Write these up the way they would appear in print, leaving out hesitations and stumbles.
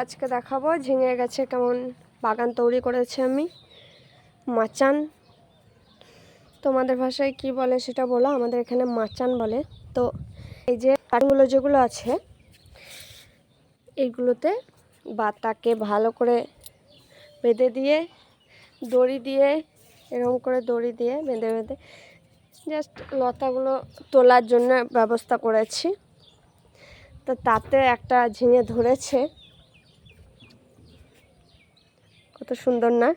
আজকে দেখাবো ঝিঙে গাছে কেমন বাগান তৈরি করেছি আমি। মাচান তোমাদের ভাষায় কি বলে সেটা বলো, আমাদের এখানে মাচান বলে। তো এই যে কাঠগুলো যেগুলো আছে এইগুলোতে বাতাকে ভালো করে বেঁধে দিয়ে দড়ি দিয়ে এরকম করে দড়ি দিয়ে বেঁধে বেঁধে জাস্ট লতাগুলো তোলার জন্য ব্যবস্থা করেছি। তো তাতে একটা ঝিঙে ধরেছে, কত সুন্দর না?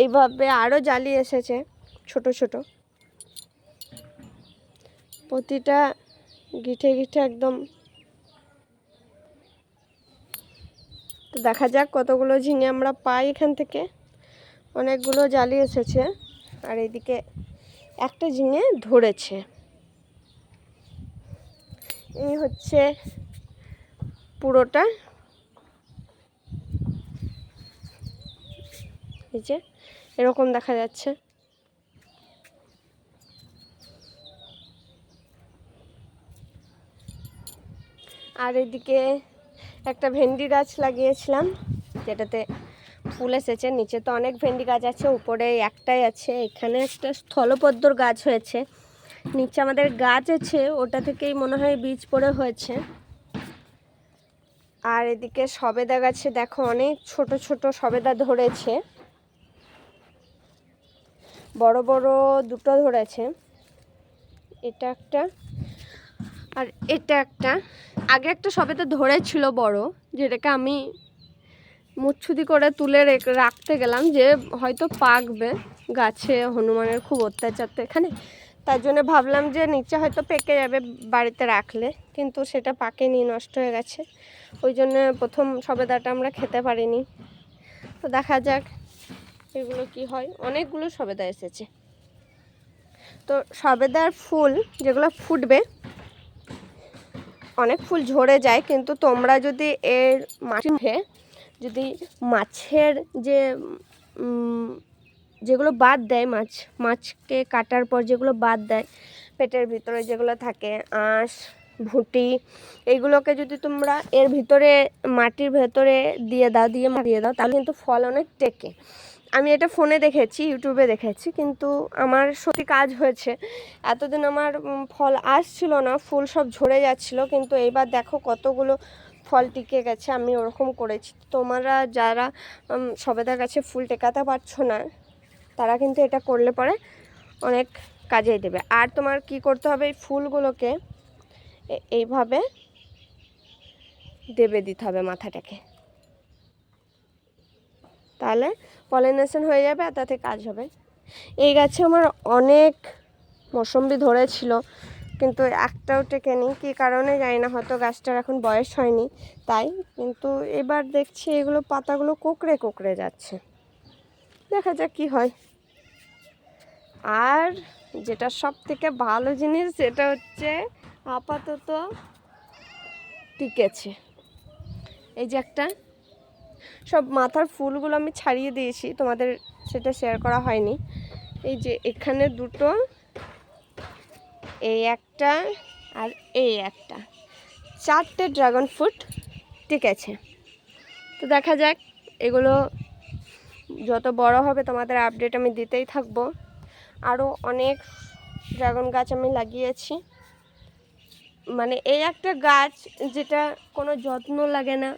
এইভাবে আরও জালি এসেছে ছোট ছোট, প্রতিটা গিঠে গিঠে একদম। তো দেখা যাক কতগুলো ঝিঙে আমরা পাই এখান থেকে। অনেকগুলো জালি এসেছে আর এইদিকে একটা ঝিঙে ধরেছে। এই হচ্ছে পুরোটা, এই যে এরকম দেখা যাচ্ছে। আর এদিকে একটা ভেন্ডি গাছ লাগিয়েছিলাম যেটাতে ফুল এসেছে। নিচে তো অনেক ভেন্ডি গাছ আছে, উপরে একটাই আছে। এখানে একটা স্থলপদ্মর গাছ হয়েছে, নিচে আমাদের গাছ আছে, ওটা থেকেই মনে হয় বীজ পড়ে হয়েছে। আর এদিকে সবেদা গাছে দেখো অনেক ছোট ছোট সবেদা ধরেছে, বড় বড় দুটো ধরেছে। এটা একটা আর এটা একটা। আগে একটা সবেদা ধরেছিল বড়, যেটাকে আমি মুচ্ছুদি করে তুলে রাখতে গেলাম যে হয়তো পাকবে। গাছে হনুমানের খুব অত্যাচার তো এখানে, তার জন্য ভাবলাম যে নিচে হয়তো পেকে যাবে বাড়িতে রাখলে, কিন্তু সেটা পাকেনি, নষ্ট হয়ে গেছে। ওই জন্য প্রথম সবেদাটা আমরা খেতে পারিনি। তো দেখা যাক এগুলো কি হয়। অনেকগুলো সবেদা এসেছে। তো সবেদার ফুল যেগুলো ফুটবে, অনেক ফুল ঝরে যায়, কিন্তু তোমরা যদি এর মাঠে যদি মাছের যেগুলো বাদ দেয়, মাছকে কাটার পর যেগুলো বাদ দেয়, পেটের ভিতরে যেগুলো থাকে আঁশ ভুঁটি, এইগুলোকে যদি তোমরা এর ভিতরে মাটির ভেতরে দিয়ে দাও তাহলে কিন্তু ফল অনেক টেকে। আমি এটা ফোনে দেখেছি, ইউটিউবে দেখেছি, কিন্তু আমার সত্যি কাজ হয়েছে। এতদিন আমার ফল আসছিল না, ফুল সব ঝরে যাচ্ছিল, কিন্তু এইবার দেখো কতগুলো ফল টিকে গেছে। আমি ওরকম করেছি। তোমরা যারা সবেদা গাছে ফুল টেকাতে পারছো না, তারা কিন্তু এটা করলে পরে অনেক কাজেই দেবে। আর তোমার কি করতে হবে, এই ফুলগুলোকে এইভাবে দেবে দিতে হবে মাথাটাকে, তাহলে পলিনেশন হয়ে যাবে আর তাতে কাজ হবে। এই গাছে আমার অনেক মৌসম্বি ধরেছিল, কিন্তু একটাও টেকেনি, কী কারণে জানি না, হয়তো গাছটার এখন বয়স হয়নি তাই। কিন্তু এবার দেখছি এগুলো পাতাগুলো কোঁকড়ে কোঁকড়ে যাচ্ছে, দেখা যাক কী হয়। আর যেটা সব থেকে ভালো জিনিস সেটা হচ্ছে আপাতত টিকেছে। এই যে একটা, সব মাথার ফুলগুলো আমি ছাড়িয়ে দিয়েছি, তোমাদের সেটা শেয়ার করা হয়নি। এই যে এখানে দুটো, এই একটা আর এই একটা, 4টে ড্রাগন ফ্রুট টিকেছে। তো দেখা যাক, এগুলো যত বড় হবে তোমাদের আপডেট আমি দিতেই থাকবো। আরও অনেক ড্রাগন গাছ আমি লাগিয়েছি, মানে এই একটা গাছ যেটা কোনো যত্ন লাগে না,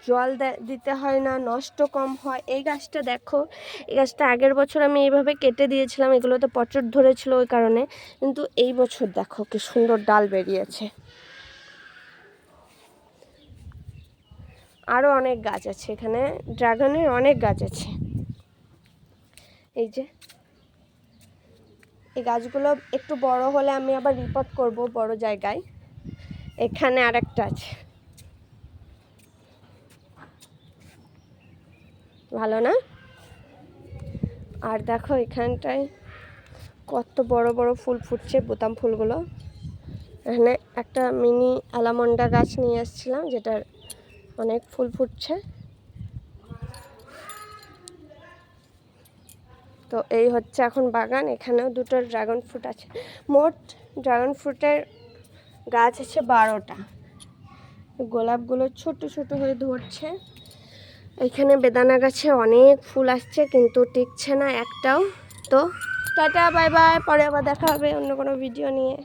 জল দিতে হয় না, নষ্ট কম হয়। এই গাছটা দেখো, এই গাছটা আগের বছর আমি এইভাবে কেটে দিয়েছিলাম, এগুলোতে পচর ধরেছিল ওই কারণে, কিন্তু এই বছর দেখো কি সুন্দর ডাল বেরিয়েছে। আরও অনেক গাছ আছে এখানে, ড্রাগনের অনেক গাছ আছে। এই যে এই গাছগুলো একটু বড় হলে আমি আবার রিপোর্ট করব বড় জায়গায়। এখানে আরেকটা আছে, ভালো না? আর দেখো এখানটায় কত বড় বড় ফুল ফুটছে, বোতাম ফুলগুলো। এখানে একটা মিনি অ্যালামন্ডা গাছ নিয়ে এসেছিলাম, যেটার অনেক ফুল ফুটছে। তো এই হচ্ছে এখন বাগান। এখানেও দুটো ড্রাগন ফ্রুট আছে। মোট ড্রাগন ফ্রুটের গাছ আছে 12টা। গোলাপগুলো ছোট ছোট হয়ে ধরছে। এখানে বেদানা গাছে অনেক ফুল আসছে কিন্তু টিকছে না একটাও। তো টাটা, বাই বাই, পরে আবার দেখা হবে অন্য কোনো ভিডিও নিয়ে।